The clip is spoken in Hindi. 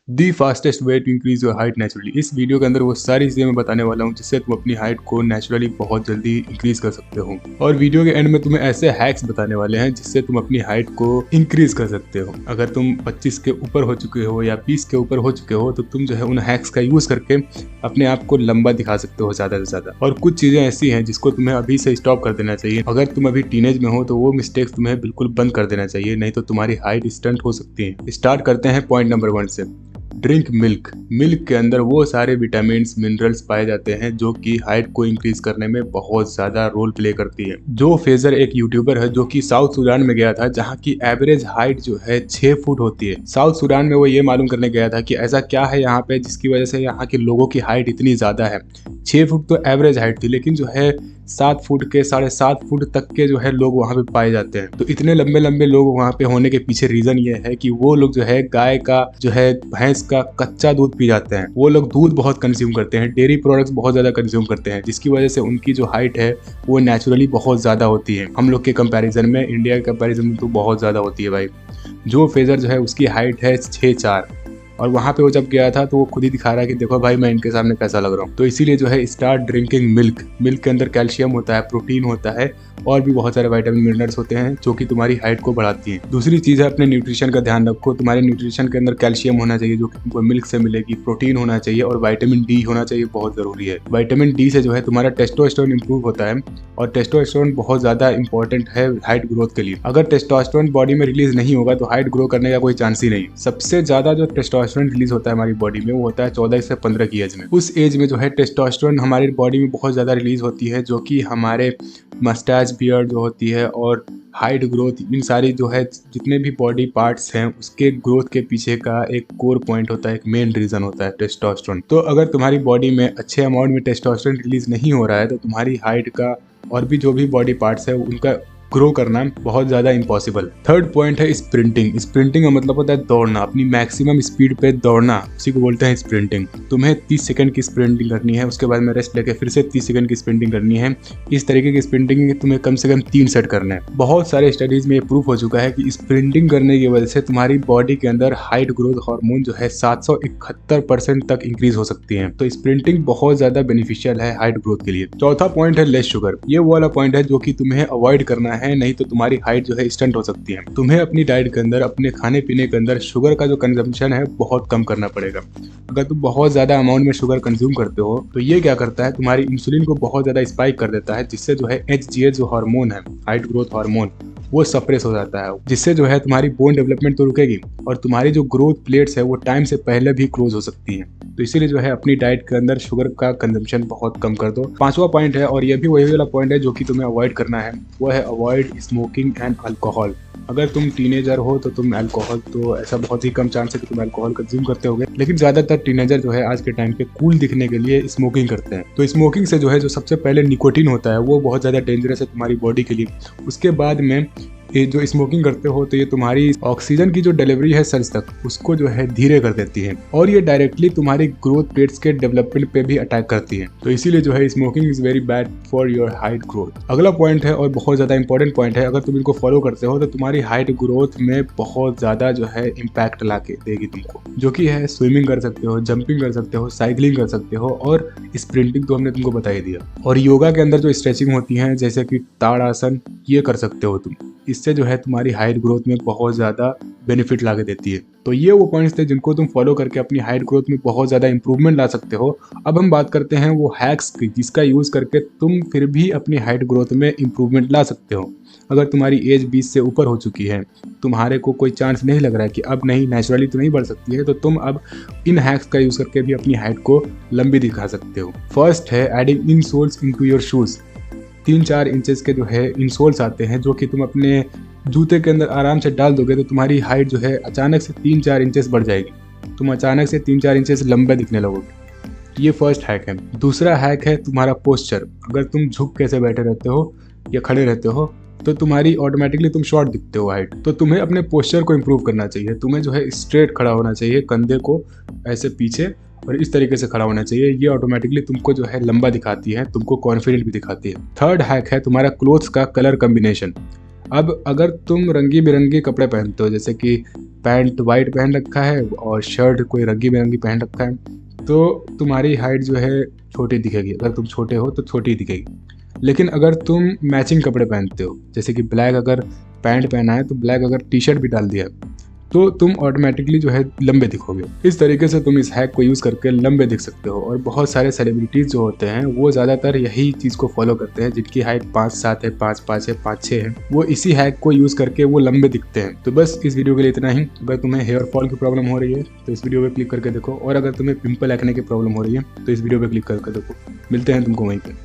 The fastest way to increase your height naturally. इस वीडियो के अंदर वो सारी चीज़ें मैं बताने वाला हूँ जिससे तुम अपनी हाइट को नेचुरली बहुत जल्दी इंक्रीज कर सकते हो। और वीडियो के एंड में तुम्हें ऐसे हैक्स बताने वाले हैं जिससे तुम अपनी हाइट को इंक्रीज कर सकते हो। अगर तुम 25 के ऊपर हो चुके हो या 20 के ऊपर हो चुके हो तो तुम जो है उन हैक्स का यूज करके अपने आप को लंबा दिखा सकते हो ज़्यादा से ज़्यादा। और कुछ चीज़ें ऐसी हैं जिसको तुम्हें अभी से स्टॉप कर देना चाहिए। अगर तुम अभी टीनेज में हो तो वो मिस्टेक्स तुम्हें बिल्कुल बंद कर देना चाहिए, नहीं तो तुम्हारी हाइट स्टंट हो सकती है। स्टार्ट करते हैं पॉइंट नंबर 1 से। Drink milk. मिल्क के अंदर वो सारे विटामिन्स मिनरल्स पाए जाते हैं जो कि हाइट को इंक्रीज करने में बहुत ज्यादा रोल प्ले करती है। जो फेजर एक यूट्यूबर है जो कि साउथ सूडान में गया था जहाँ की एवरेज हाइट जो है 6 फुट होती है। साउथ सूडान में वो ये मालूम करने गया था कि ऐसा क्या है यहाँ पे जिसकी वजह से यहाँ के लोगों की हाइट इतनी ज्यादा है। 6 फुट तो एवरेज हाइट थी, लेकिन जो है 7 फुट के 7.5 फुट तक के जो है लोग वहाँ पे पाए जाते हैं। तो इतने लंबे लंबे लोग वहाँ पे होने के पीछे रीजन ये है कि वो लोग जो है गाय का जो है भैंस का कच्चा दूध पी जाते हैं। वो लोग दूध बहुत कंज्यूम करते हैं, डेयरी प्रोडक्ट्स बहुत ज्यादा कंज्यूम करते हैं, जिसकी वजह से उनकी जो हाइट है वो नेचुरली बहुत ज्यादा होती है। हम लोग के कंपैरिजन में, इंडिया के कंपैरिजन में तो बहुत ज्यादा होती है भाई। जो फेजर जो है उसकी हाइट है 6'4", और वहाँ पे वो जब गया था तो वो खुद ही दिखा रहा है कि देखो भाई मैं इनके सामने कैसा लग रहा हूँ। तो इसीलिए जो है स्टार्ट ड्रिंकिंग मिल्क। मिल्क के अंदर कैल्शियम होता है, प्रोटीन होता है और भी बहुत सारे विटामिन मिनरल्स होते हैं जो कि तुम्हारी हाइट को बढ़ाती है। दूसरी चीज़ है अपने न्यूट्रिशन का ध्यान रखो। तुम्हारे न्यूट्रिशन के अंदर कैल्शियम होना चाहिए जो कि तुमको मिल्क से मिलेगी, प्रोटीन होना चाहिए और विटामिन डी होना चाहिए, बहुत ज़रूरी है। विटामिन डी से जो है तुम्हारा टेस्टोस्टेरोन इंप्रूव होता है और टेस्टोस्टेरोन बहुत ज़्यादा इंपॉर्टेंट है हाइट ग्रोथ के लिए। अगर टेस्टोस्टेरोन बॉडी में रिलीज नहीं होगा तो हाइट ग्रो करने का कोई चांस ही नहीं। सबसे ज़्यादा जो टेस्टोस्टेरोन रिलीज होता है हमारी बॉडी में वो होता है 14 से 15 की एज में। उस एज में जो है टेस्टोस्टेरोन हमारी बॉडी में बहुत ज़्यादा रिलीज होती है जो कि हमारे मस्टैच बियर्ड जो होती है और हाइट ग्रोथ, इन सारी जो है जितने भी बॉडी पार्ट्स हैं उसके ग्रोथ के पीछे का एक कोर पॉइंट होता है, एक मेन रीजन होता है टेस्टोस्टेरोन। तो अगर तुम्हारी बॉडी में अच्छे अमाउंट में टेस्टोस्टेरोन रिलीज नहीं हो रहा है तो तुम्हारी हाइट का और भी जो भी बॉडी पार्ट्स है उनका ग्रो करना बहुत ज़्यादा इम्पॉसिबल। थर्ड पॉइंट है स्प्रिंटिंग। स्प्रिंटिंग का मतलब होता है दौड़ना, अपनी मैक्सिमम स्पीड पे दौड़ना, उसी को बोलते हैं स्प्रिंटिंग। तुम्हें 30 सेकंड की स्प्रिंटिंग करनी है, उसके बाद में रेस्ट लेके फिर से 30 सेकंड की स्प्रिंटिंग करनी है। इस तरीके की स्प्रिंटिंग तुम्हें कम से कम 3 सेट करना है। बहुत सारे स्टडीज में ये प्रूफ हो चुका है कि स्प्रिंटिंग करने की वजह से तुम्हारी बॉडी के अंदर हाइट ग्रोथ हार्मोन जो है 771% तक इंक्रीज हो सकती है। तो स्प्रिंटिंग बहुत ज्यादा बेनिफिशियल है हाइट ग्रोथ के लिए। चौथा पॉइंट है लेस शुगर। ये वो वाला पॉइंट है जो कि तुम्हें अवॉइड करना है, नहीं तो तुम्हारी हाइट जो है स्टंट हो सकती है। तुम्हें अपनी डाइट के अंदर, अपने खाने पीने के अंदर शुगर का जो कंजम्पशन है बहुत कम करना पड़ेगा। अगर तुम बहुत ज्यादा अमाउंट में शुगर कंज्यूम करते हो तो ये क्या करता है, तुम्हारी इंसुलिन को बहुत ज्यादा स्पाइक कर देता है, जिससे जो है HGH जो हार्मोन है, हाइट ग्रोथ हार्मोन, वो सप्रेस हो जाता है, जिससे जो है तुम्हारी बोन डेवलपमेंट तो रुकेगी और तुम्हारी जो ग्रोथ प्लेट्स है वो टाइम से पहले भी क्लोज हो सकती हैं। तो इसीलिए जो है अपनी डाइट के अंदर शुगर का कंजम्पशन बहुत कम कर दो। पांचवा पॉइंट है और ये भी वही वाला पॉइंट है जो कि तुम्हें अवॉइड करना है, वो है अवॉइड स्मोकिंग एंड अल्कोहल। अगर तुम टीनेजर हो तो तुम अल्कोहल, तो ऐसा बहुत ही कम चांस है कि तुम अल्कोहल कंज्यूम करते होगे, लेकिन ज्यादातर टीनेजर जो है आज के टाइम पे कूल दिखने के लिए स्मोकिंग करते हैं। तो स्मोकिंग से जो है जो सबसे पहले निकोटीन होता है वो बहुत ज्यादा डेंजरस है तुम्हारी बॉडी के लिए। उसके बाद में ये जो स्मोकिंग करते हो तो ये तुम्हारी ऑक्सीजन की जो डिलीवरी है सेल्स तक उसको जो है धीरे कर देती है और ये डायरेक्टली तुम्हारी ग्रोथ प्लेट्स के डेवलपमेंट पे भी अटैक करती है। तो इसीलिए जो है smoking is very bad for your height growth. अगला पॉइंट है और बहुत ज्यादा इंपॉर्टेंट पॉइंट है, अगर तुम इनको फॉलो करते हो तो तुम्हारी हाइट ग्रोथ में बहुत ज्यादा जो है इम्पैक्ट ला के देगी तुमको, जो कि है स्विमिंग कर सकते हो, जंपिंग कर सकते हो, साइकिलिंग कर सकते हो और स्प्रिंटिंग तो हमने तुमको बता ही दिया। और योगा के अंदर जो स्ट्रेचिंग होती है जैसे कि ताड़ासन, ये कर सकते हो तुम। इससे जो है तुम्हारी हाइट ग्रोथ में बहुत ज़्यादा बेनिफिट ला के देती है। तो ये वो पॉइंट्स थे जिनको तुम फॉलो करके अपनी हाइट ग्रोथ में बहुत ज़्यादा इंप्रूवमेंट ला सकते हो। अब हम बात करते हैं वो हैक्स की जिसका यूज़ करके तुम फिर भी अपनी हाइट ग्रोथ में इंप्रूवमेंट ला सकते हो। अगर तुम्हारी एज 20 से ऊपर हो चुकी है, तुम्हारे को कोई चांस नहीं लग रहा है कि अब नहीं, नेचुरली तो नहीं बढ़ सकती है, तो तुम अब इन हैक्स का यूज़ करके भी अपनी हाइट को लंबी दिखा सकते हो। फर्स्ट है adding insoles into your shoes. 3-4 inches के जो है इंसोल्स आते हैं जो कि तुम अपने जूते के अंदर आराम से डाल दोगे तो तुम्हारी हाइट जो है अचानक से 3-4 इंचेस बढ़ जाएगी। तुम अचानक से 3-4 इंचेस लंबे दिखने लगोगे। ये फर्स्ट हैक है। दूसरा हैक है तुम्हारा पोस्चर। अगर तुम झुक कैसे बैठे रहते हो या खड़े रहते हो तो तुम्हारी ऑटोमेटिकली तुम शॉर्ट दिखते हो हाइट। तो तुम्हें अपने पोस्चर को इम्प्रूव करना चाहिए। तुम्हें जो है स्ट्रेट खड़ा होना चाहिए, कंधे को ऐसे पीछे और इस तरीके से खड़ा होना चाहिए। ये ऑटोमेटिकली तुमको जो है लंबा दिखाती है, तुमको कॉन्फिडेंट भी दिखाती है। थर्ड हैक है तुम्हारा क्लोथ्स का कलर कॉम्बिनेशन। अब अगर तुम रंगी बिरंगे कपड़े पहनते हो जैसे कि पैंट वाइट पहन रखा है और शर्ट कोई रंगी बिरंगी पहन रखा है, तो तुम्हारी हाइट जो है छोटी दिखेगी। अगर तुम छोटे हो तो छोटी दिखेगी। लेकिन अगर तुम मैचिंग कपड़े पहनते हो, जैसे कि ब्लैक अगर पैंट पहना है तो ब्लैक अगर टी शर्ट भी डाल दिया, तो तुम ऑटोमेटिकली जो है लंबे दिखोगे। इस तरीके से तुम इस हैक को यूज़ करके लंबे दिख सकते हो। और बहुत सारे सेलिब्रिटीज़ जो होते हैं वो ज़्यादातर यही चीज़ को फॉलो करते हैं, जिनकी हाइट 5'7" है, 5'5" है, 5'6" है, वो इसी हैक को यूज़ करके वो लंबे दिखते हैं। तो बस इस वीडियो के लिए इतना ही। अगर तुम्हें हेयर फॉल की प्रॉब्लम हो रही है तो इस वीडियो पर क्लिक करके देखो, और अगर तुम्हें पिंपल एक्ने की प्रॉब्लम हो रही है तो इस वीडियो पर क्लिक करके देखो। मिलते हैं तुमको वहीं पर।